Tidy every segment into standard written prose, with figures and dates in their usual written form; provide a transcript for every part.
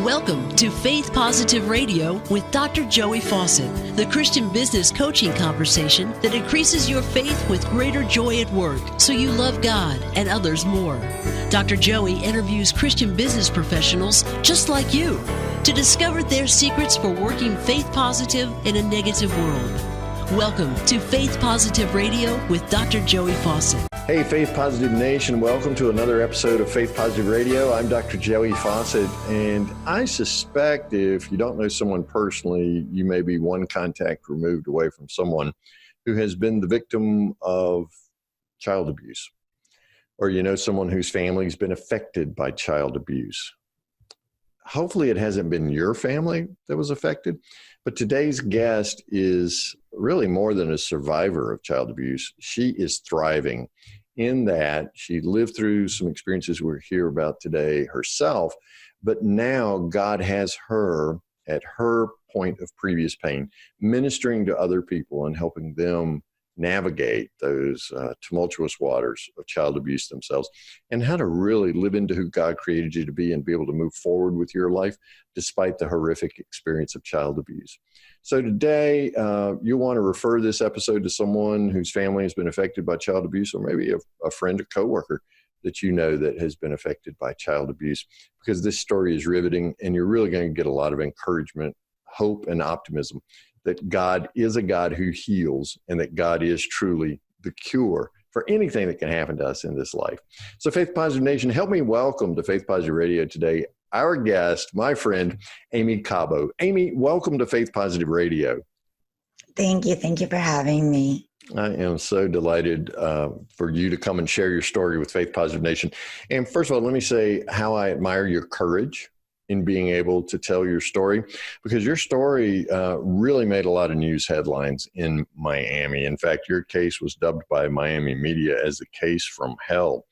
Welcome to Faith Positive Radio with Dr. Joey Fawcett, the Christian business coaching conversation that increases your faith with greater joy at work so you love God and others more. Dr. Joey interviews Christian business professionals just like you to discover their secrets for working faith positive in a negative world. Welcome to Faith Positive Radio with Dr. Joey Fawcett. Hey, Faith Positive Nation. Welcome to another episode of Faith Positive Radio. I'm Dr. Joey Fawcett, and I suspect if you don't know someone personally, you may be one contact removed away from someone who has been the victim of child abuse, or you know someone whose family's been affected by child abuse. Hopefully it hasn't been your family that was affected, but today's guest is really more than a survivor of child abuse. She is thriving in that she lived through some experiences we'll hear about today herself, but now God has her at her point of previous pain, ministering to other people and helping them navigate those tumultuous waters of child abuse themselves, and how to really live into who God created you to be and be able to move forward with your life despite the horrific experience of child abuse. So today, you want to refer this episode to someone whose family has been affected by child abuse, or maybe a friend or coworker that you know that has been affected by child abuse, because this story is riveting and you're really going to get a lot of encouragement, hope, and optimism that God is a God who heals and that God is truly the cure for anything that can happen to us in this life. So Faith Positive Nation, help me welcome to Faith Positive Radio today our guest, my friend, Aimee Cabo. Aimee, welcome to Faith Positive Radio. Thank you. Thank you for having me. I am so delighted for you to come and share your story with Faith Positive Nation. And first of all, let me say how I admire your courage in being able to tell your story, because your story really made a lot of news headlines in Miami. In fact, your case was dubbed by Miami media as the case from hell,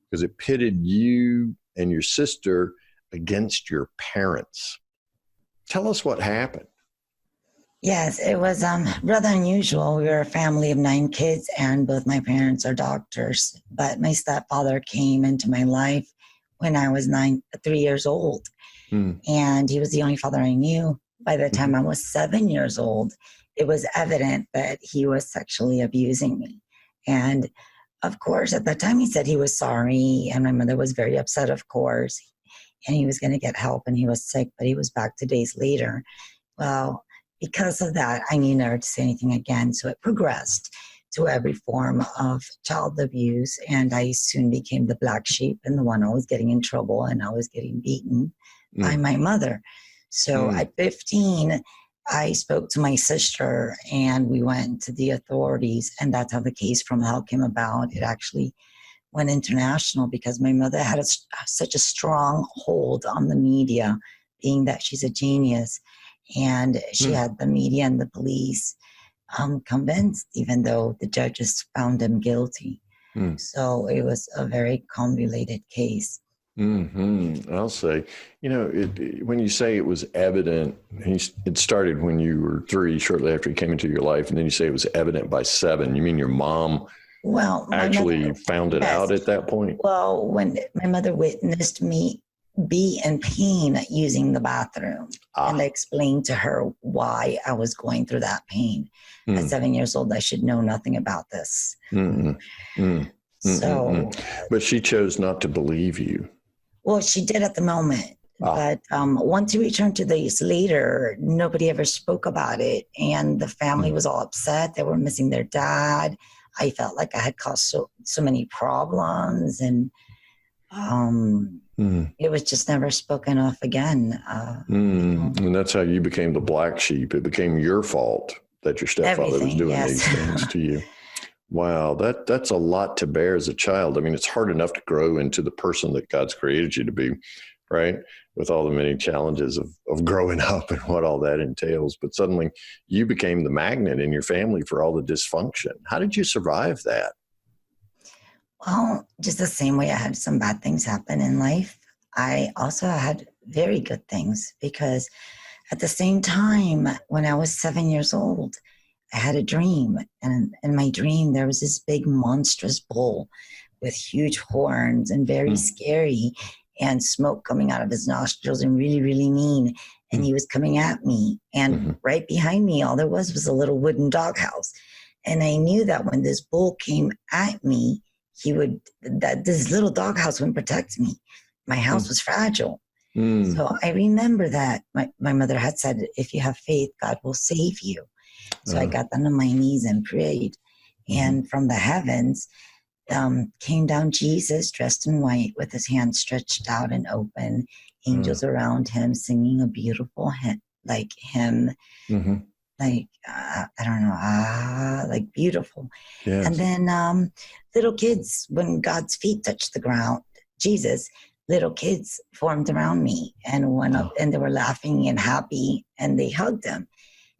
because it pitted you and your sister against your parents. Tell us what happened. Yes, it was rather unusual. We were a family of 9 kids, and both my parents are doctors. But my stepfather came into my life when I was 3 years old. And he was the only father I knew. By the time I was 7 years old, it was evident that he was sexually abusing me. And of course, at that time, he said he was sorry. And my mother was very upset, of course. And he was going to get help, and he was sick, but he was back 2 days later. Well, because of that, I knew never to say anything again. So it progressed to every form of child abuse. And I soon became the black sheep and the one always getting in trouble and always getting beaten by my mother. So at 15, I spoke to my sister and we went to the authorities, and that's how the case from hell came about. It actually went international because my mother had such a strong hold on the media, being that she's a genius, and she had the media and the police convinced, even though the judges found him guilty. So it was a very convoluted case. I'll say, when you say it was evident, it started when you were 3, shortly after he came into your life, and then you say it was evident by 7. You mean your mom actually found it out at that point? Well, when my mother witnessed me be in pain using the bathroom, and I explained to her why I was going through that pain. At 7 years old, I should know nothing about this. So, but she chose not to believe you. Well, she did at the moment. But once we returned to this later, nobody ever spoke about it. And the family was all upset. They were missing their dad. I felt like I had caused so many problems. And it was just never spoken of again. And that's how you became the black sheep. It became your fault that your stepfather was doing these things to you. Wow, that's a lot to bear as a child. I mean, it's hard enough to grow into the person that God's created you to be, right? With all the many challenges of growing up and what all that entails. But suddenly you became the magnet in your family for all the dysfunction. How did you survive that? Well, just the same way I had some bad things happen in life, I also had very good things, because at the same time, when I was 7 years old, I had a dream, and in my dream, there was this big monstrous bull with huge horns and very scary. and smoke coming out of his nostrils and really, really mean. And he was coming at me. And right behind me, all there was a little wooden doghouse. And I knew that when this bull came at me, that this little doghouse wouldn't protect me. My house was fragile. So I remember that my mother had said, if you have faith, God will save you. So I got down on my knees and prayed. And from the heavens came down Jesus dressed in white with his hands stretched out and open, angels around him singing a beautiful hymn, like I don't know, like beautiful. Yes. And then little kids, when God's feet touched the ground, Jesus, little kids formed around me and went up and they were laughing and happy and they hugged him.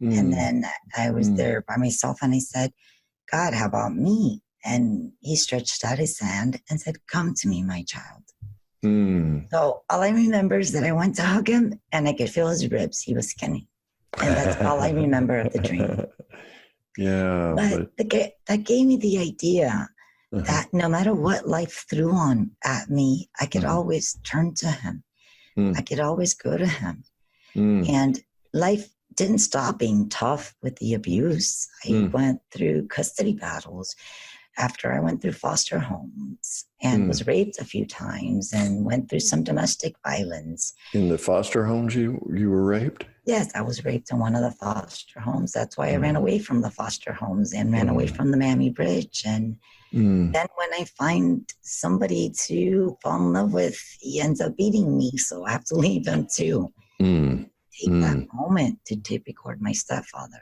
And then I was there by myself and I said, God, how about me? And he stretched out his hand and said, come to me, my child. So all I remember is that I went to hug him and I could feel his ribs. He was skinny. And that's all I remember of the dream. Yeah. But that gave me the idea that no matter what life threw on at me, I could always turn to him. I could always go to him. And life didn't stop being tough with the abuse. I went through custody battles after I went through foster homes and was raped a few times and went through some domestic violence. In the foster homes you were raped? Yes, I was raped in one of the foster homes. That's why I ran away from the foster homes and ran away from the Mammy Bridge. And then when I find somebody to fall in love with, he ends up beating me. So I have to leave him too. Take that moment to tape record my stepfather.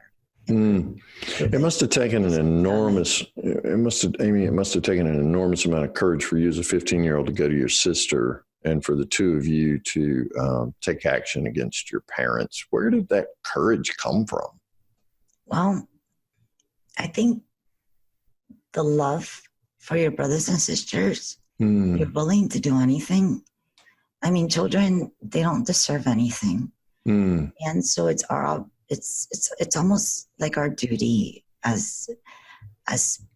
It must have taken an enormous, Aimee, it must have taken an enormous amount of courage for you as a 15-year-old to go to your sister and for the two of you to take action against your parents. Where did that courage come from? Well, I think the love for your brothers and sisters. You're willing to do anything. I mean, children, they don't deserve anything. And so it's almost like our duty as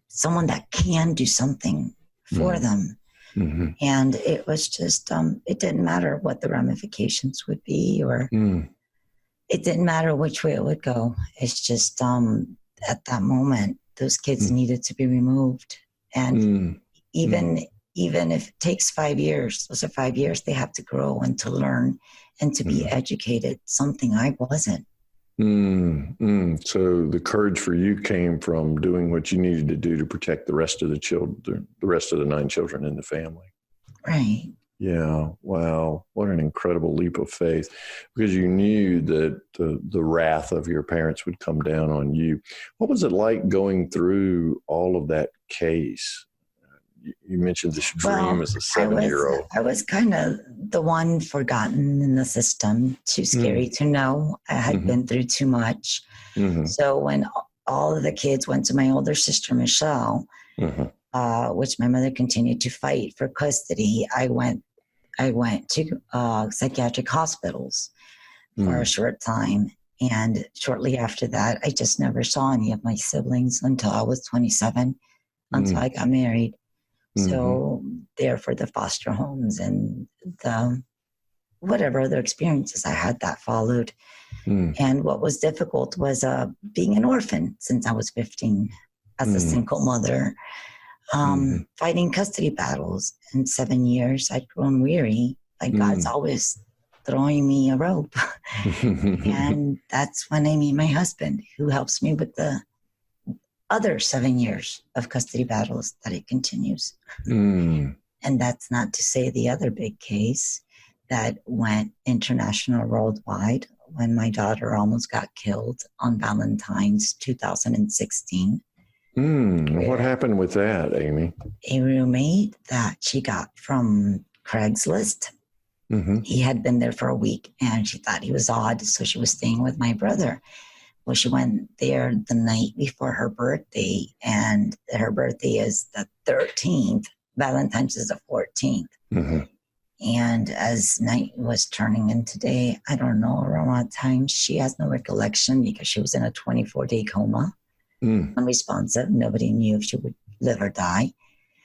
someone that can do something for them. And it was just, it didn't matter what the ramifications would be, or it didn't matter which way it would go. It's just, at that moment, those kids needed to be removed. And even if it takes 5 years, those are 5 years, they have to grow and to learn and to be educated, something I wasn't. So the courage for you came from doing what you needed to do to protect the rest of the children, the rest of the 9 children in the family. Right. Yeah. Wow. What an incredible leap of faith, because you knew that the wrath of your parents would come down on you. What was it like going through all of that case? You mentioned this dream as a 7-year-old. I was kind of the one forgotten in the system, too scary to know. I had been through too much. So when all of the kids went to my older sister, Michelle, which my mother continued to fight for custody, I went to psychiatric hospitals for a short time. And shortly after that, I just never saw any of my siblings until I was 27, until I got married. So there for the foster homes and the whatever other experiences I had that followed. And what was difficult was being an orphan since I was 15 as a single mother, fighting custody battles. In 7 years, I'd grown weary. Like God's always throwing me a rope. And that's when I meet my husband, who helps me with the other 7 years of custody battles that it continues. And that's not to say the other big case that went international worldwide when my daughter almost got killed on Valentine's 2016. What happened with that, Aimee? A roommate that she got from Craigslist. He had been there for a week and she thought he was odd, so she was staying with my brother. Well, she went there the night before her birthday, and her birthday is the 13th. Valentine's is the 14th. And as night was turning into day, I don't know, around that time, she has no recollection because she was in a 24-day coma, unresponsive. Nobody knew if she would live or die.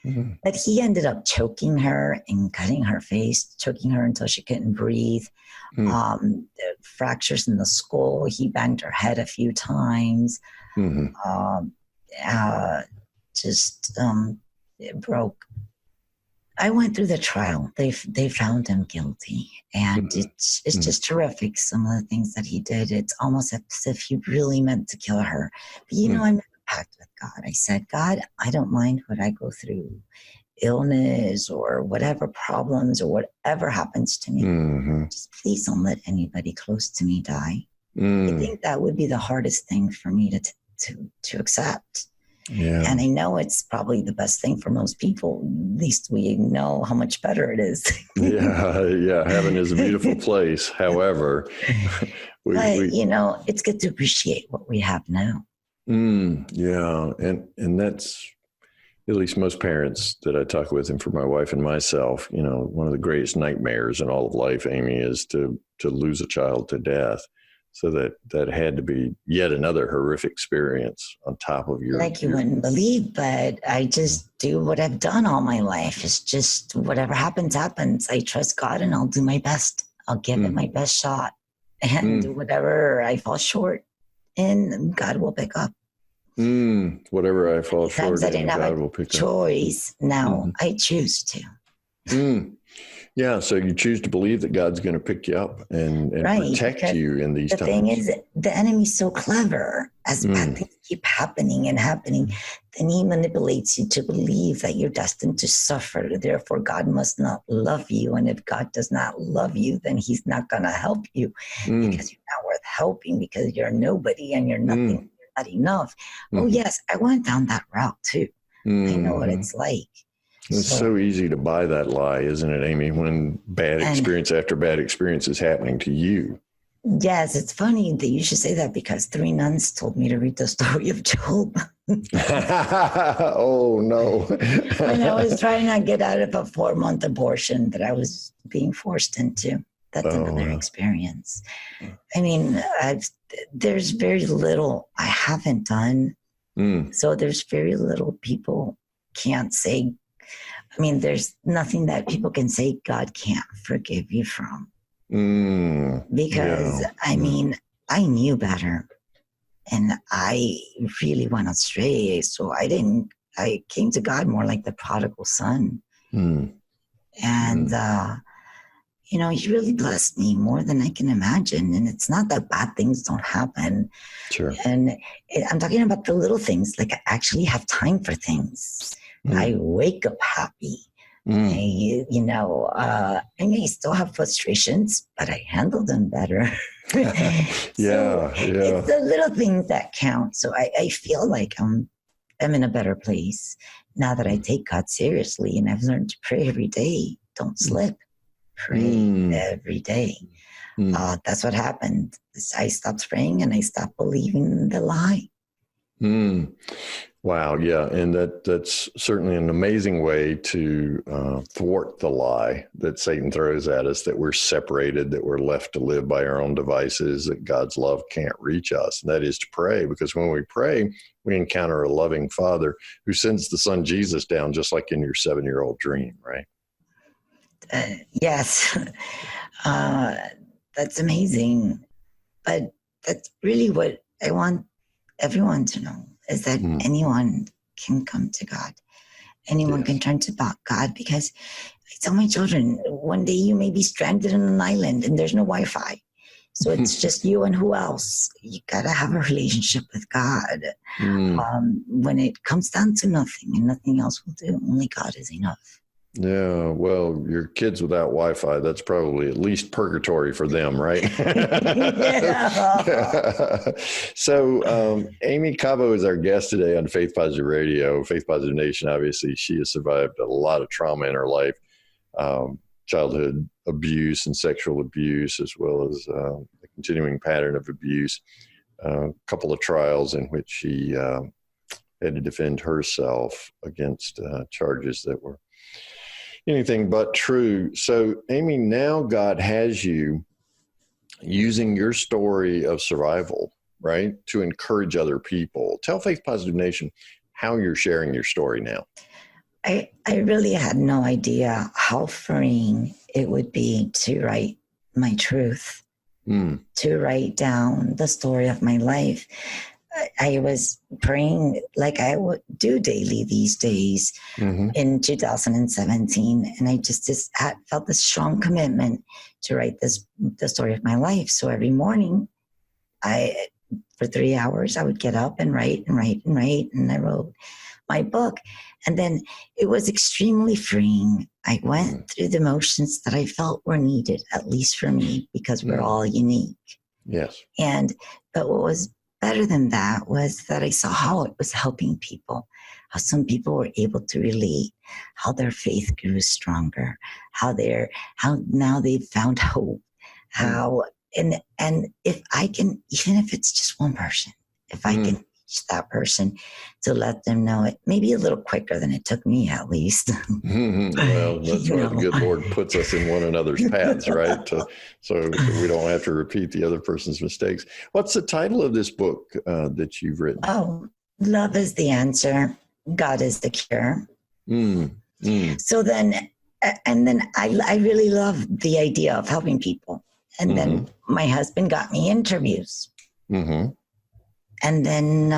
Mm-hmm. But he ended up choking her and cutting her face, choking her until she couldn't breathe. Fractures in the skull. He banged her head a few times. Mm-hmm. It broke. I went through the trial. They found him guilty, and it's just terrific. Some of the things that he did. It's almost as if he really meant to kill her. But I made a pact with God. I said, God, I don't mind what I go through, illness or whatever problems or whatever happens to me. Mm-hmm. Just please don't let anybody close to me die. I think that would be the hardest thing for me to accept. Yeah. And I know it's probably the best thing for most people. At least we know how much better it is. Yeah. Heaven is a beautiful place. However, it's good to appreciate what we have now. Yeah. And that's, at least most parents that I talk with, and for my wife and myself, one of the greatest nightmares in all of life, Aimee, is to lose a child to death. So that had to be yet another horrific experience on top of your. Like you wouldn't believe, but I just do what I've done all my life. It's just whatever happens, happens. I trust God and I'll do my best. I'll give it my best shot. And whatever I fall short in, God will pick up. Whatever I fall short in, God will pick up. Choice. Now I choose to. Yeah, so you choose to believe that God's going to pick you up and protect you in these times. The thing is, the enemy's so clever. As bad things keep happening and happening, then he manipulates you to believe that you're destined to suffer. Therefore, God must not love you. And if God does not love you, then he's not going to help you because you're not worth helping, because you're nobody and you're nothing, you're not enough. Oh, yes, I went down that route too. I know what it's like. It's so easy to buy that lie, isn't it, Aimee, when bad experience after bad experience is happening to you? Yes, it's funny that you should say that, because 3 nuns told me to read the story of Job. Oh, no. When I was trying to get out of a 4-month abortion that I was being forced into. That's another experience. I mean, there's very little I haven't done. So there's very little people can't say. I mean, there's nothing that people can say God can't forgive you from. Because, I mean, I knew better. And I really went astray. So I came to God more like the prodigal son. And, he really blessed me more than I can imagine. And it's not that bad things don't happen. Sure. And I'm talking about the little things, like I actually have time for things. I wake up happy. I may still have frustrations, but I handle them better. It's the little things that count. So I feel like I'm in a better place now that I take God seriously, and I've learned to pray every day. Don't slip. Pray every day. That's what happened. I stopped praying and I stopped believing the lie. Wow. Yeah. And that's certainly an amazing way to thwart the lie that Satan throws at us, that we're separated, that we're left to live by our own devices, that God's love can't reach us. And that is to pray, because when we pray, we encounter a loving Father who sends the Son Jesus down, just like in your 7-year-old dream, right? Yes. That's amazing. But that's really what I want everyone to know, is that anyone can come to God. Anyone can turn to God, because I tell my children, one day you may be stranded on an island and there's no Wi-Fi. So it's just you and who else? You got to have a relationship with God. When it comes down to nothing and nothing else will do, only God is enough. Yeah, well, your kids without Wi-Fi, that's probably at least purgatory for them, right? So Aimee Cabo is our guest today on Faith Positive Radio, Faith Positive Nation. Obviously, she has survived a lot of trauma in her life, childhood abuse and sexual abuse, as well as a continuing pattern of abuse, a couple of trials in which she had to defend herself against charges that were anything but true. So, Aimee, now God has you using your story of survival, right, to encourage other people. Tell Faith Positive Nation how you're sharing your story now. I really had no idea how freeing it would be to write my truth, to write down the story of my life. I was praying like I would do daily these days in 2017. And I just felt this strong commitment to write the story of my life. So every morning, for 3 hours, I would get up and write and write and write. And I wrote my book. And then it was extremely freeing. I went through the motions that I felt were needed, at least for me, because we're all unique. Yes. But what was better than that was that I saw how it was helping people, how some people were able to relate, how their faith grew stronger, how now they've found hope, and if I can, even if it's just one person, if I can teach that person to let them know it, maybe a little quicker than it took me, at least. Well, that's why the good Lord puts us in one another's paths, right? So we don't have to repeat the other person's mistakes. What's the title of this book that you've written? Oh, Love is the Answer. God is the Cure. So then, and then I really love the idea of helping people. And then my husband got me interviews. And then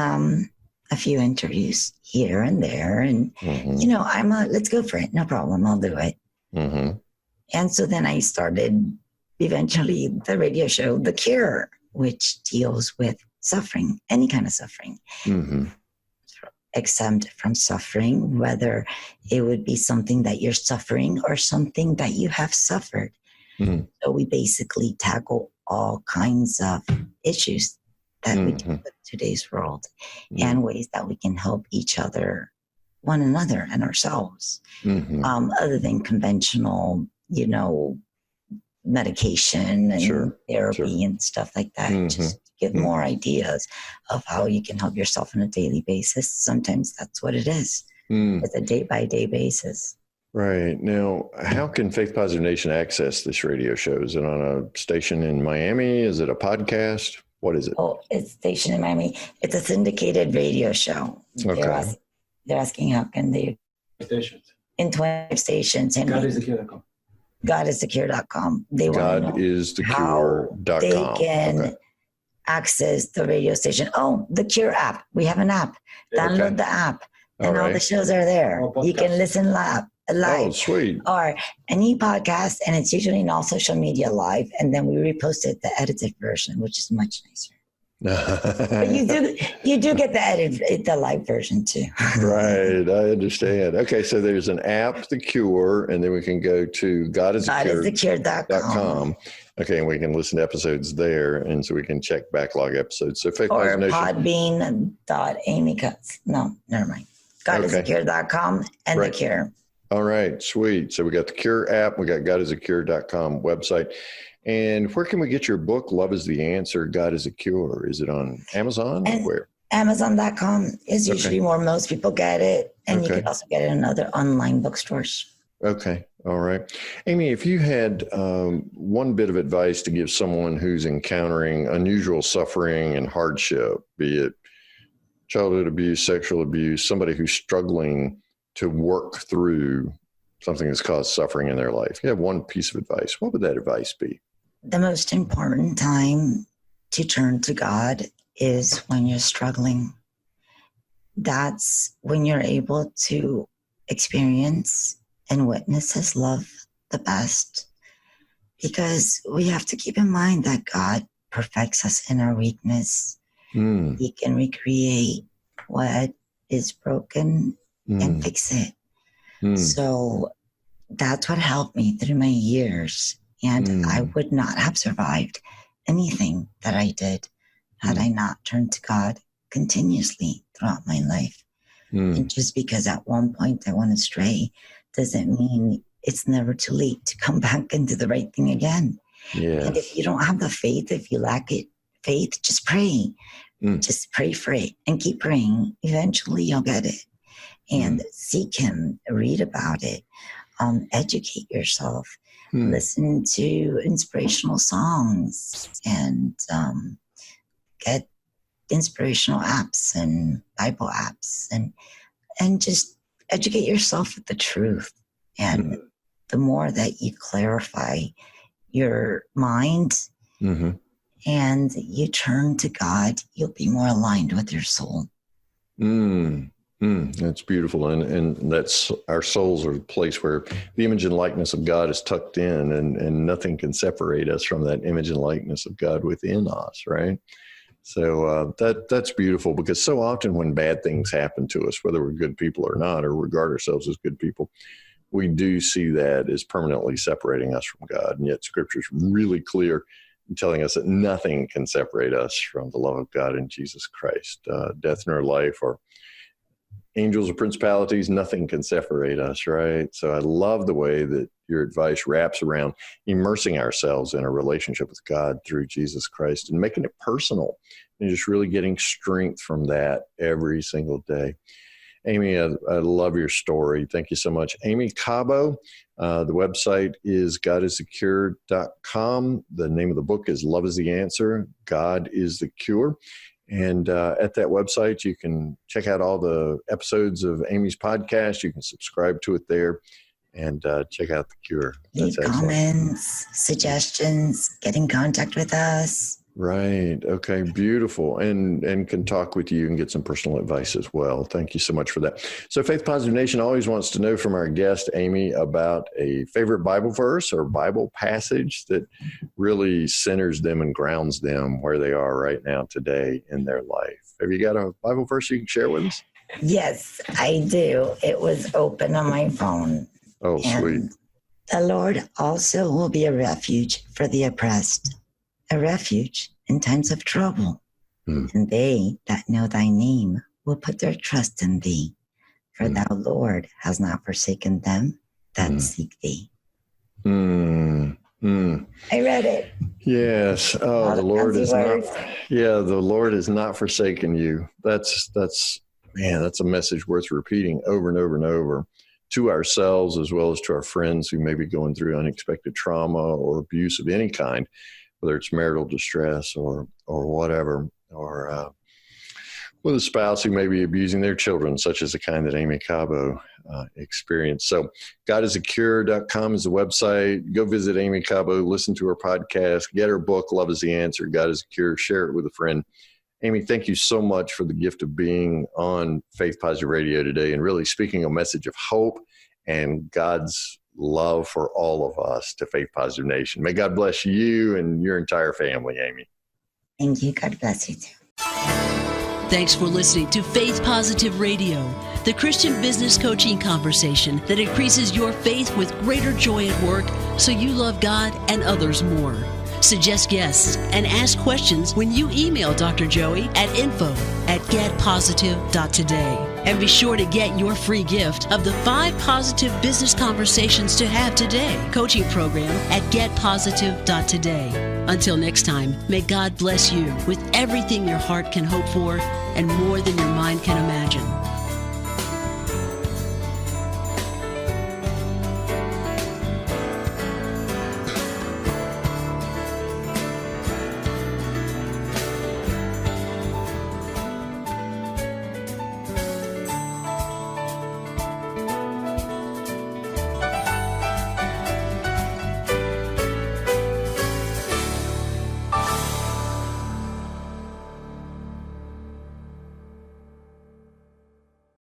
a few interviews here and there. And, let's go for it. No problem. I'll do it. And so then I started eventually the radio show, The Cure, which deals with suffering, any kind of suffering. Exempt from suffering, whether it would be something that you're suffering or something that you have suffered. So we basically tackle all kinds of issues that we deal with today's world and ways that we can help each other, one another and ourselves, other than conventional, medication and therapy and stuff like that. Just get more ideas of how you can help yourself on a daily basis. Sometimes that's what it is. It's a day-by-day basis. Right. Now, how can Faith Positive Nation access this radio show? Is it on a station in Miami? Is it a podcast? What is it? Oh, it's stationed in Miami. It's a syndicated radio show. Okay. They're asking how can they... Stations. In 20 stations. GodIsTheCure.com. GodIsTheCure.com. They want to know how they can access the radio station. Oh, the Cure app. We have an app. Download the app. And all the shows are there. You can listen live. Oh, sweet. Or any podcast, and it's usually in all social media live, and then we repost it, the edited version, which is much nicer. But you do get the live version too. Right, I understand. Okay, so there's an app, The Cure, and then we can go to GodIsTheCure.com. Okay, and we can listen to episodes there, and so we can check backlog episodes. So or Podbean.Aimee Cabo. No, never mind. GodIsTheCure.com and The Cure. All right, sweet. So we got the Cure app, we got GodIsTheCure.com website. And where can we get your book, Love is the Answer, God is a Cure? Is it on Amazon or where? Amazon.com is usually where most people get it. And you can also get it in other online bookstores. Okay. All right. Aimee, if you had one bit of advice to give someone who's encountering unusual suffering and hardship, be it childhood abuse, sexual abuse, somebody who's struggling to work through something that's caused suffering in their life, you have one piece of advice, what would that advice be? The most important time to turn to God is when you're struggling. That's when you're able to experience and witness His love the best. Because we have to keep in mind that God perfects us in our weakness. He can recreate what is broken and fix it. So that's what helped me through my years. And I would not have survived anything that I did had I not turned to God continuously throughout my life. And just because at one point I went astray doesn't mean it's never too late to come back into the right thing again. Yes. And if you don't have the faith, if you lack faith, just pray. Just pray for it and keep praying. Eventually you'll get it. And seek Him, read about it, educate yourself, listen to inspirational songs, and get inspirational apps and Bible apps, and just educate yourself with the truth. And the more that you clarify your mind and you turn to God, you'll be more aligned with your soul. That's beautiful. And that's, our souls are the place where the image and likeness of God is tucked in, and nothing can separate us from that image and likeness of God within us, right? So that's beautiful, because so often when bad things happen to us, whether we're good people or not, or regard ourselves as good people, we do see that as permanently separating us from God. And yet Scripture is really clear in telling us that nothing can separate us from the love of God in Jesus Christ. Death in our life, or angels or principalities, nothing can separate us, right? So I love the way that your advice wraps around immersing ourselves in a relationship with God through Jesus Christ and making it personal, and just really getting strength from that every single day. Aimee, I love your story. Thank you so much. Aimee Cabo, the website is godisthecure.com. The name of the book is Love is the Answer, God is the Cure. And at that website, you can check out all the episodes of Aimee's podcast. You can subscribe to it there and check out The Cure. Leave comments, suggestions, get in contact with us. Right. Okay. Beautiful. And can talk with you and get some personal advice as well. Thank you so much for that. So Faith Positive Nation always wants to know from our guest, Aimee, about a favorite Bible verse or Bible passage that really centers them and grounds them where they are right now today in their life. Have you got a Bible verse you can share with us? Yes, I do. It was open on my phone. Oh, sweet. The Lord also will be a refuge for the oppressed, a refuge in times of trouble. And they that know thy name will put their trust in thee. For thou, Lord, hast not forsaken them that seek thee. I read it. Yes. Oh, the Lord is not. Yeah, the Lord has not forsaken you. That's a message worth repeating over and over and over, to ourselves as well as to our friends who may be going through unexpected trauma or abuse of any kind, whether it's marital distress or whatever, or with a spouse who may be abusing their children, such as the kind that Aimee Cabo experienced. So godisthecure.com is the website. Go visit Aimee Cabo, listen to her podcast, get her book, Love is the Answer, God is the Cure, share it with a friend. Aimee, thank you so much for the gift of being on Faith Positive Radio today and really speaking a message of hope and God's love for all of us to Faith Positive Nation. May God bless you and your entire family, Aimee. Thank you. God bless you too. Thanks for listening to Faith Positive Radio, the Christian business coaching conversation that increases your faith with greater joy at work so you love God and others more. Suggest guests and ask questions when you email Dr. Joey at info@getpositive.today. And be sure to get your free gift of the 5 positive business conversations to have today coaching program at getpositive.today. Until next time, may God bless you with everything your heart can hope for and more than your mind can imagine.